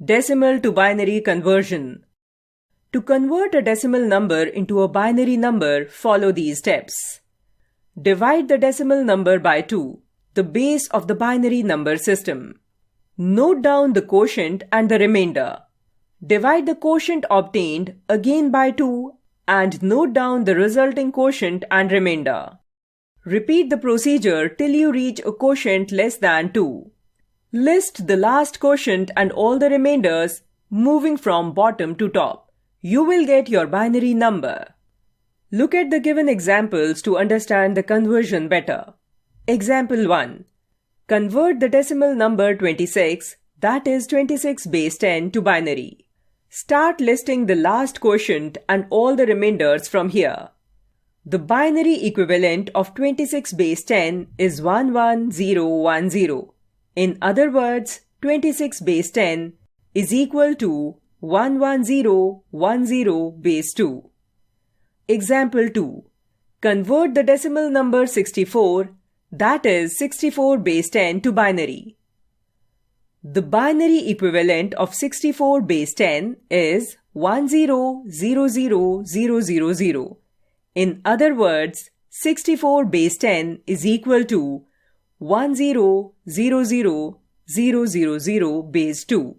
Decimal to binary conversion. To convert a decimal number into a binary number, follow these steps. Divide the decimal number by 2, the base of the binary number system. Note down the quotient and the remainder. Divide the quotient obtained again by 2 and note down the resulting quotient and remainder. Repeat the procedure till you reach a quotient less than 2. List the last quotient and all the remainders moving from bottom to top. You will get your binary number. Look at the given examples to understand the conversion better. Example 1. Convert the decimal number 26, that is 26 base 10, to binary. Start listing the last quotient and all the remainders from here. The binary equivalent of 26 base 10 is 11010. In other words, 26 base 10 is equal to 11010 base 2. Example 2. Convert the decimal number 64, that is 64 base 10, to binary. The binary equivalent of 64 base 10 is 1000000. In other words, 64 base 10 is equal to 1000000 base 2.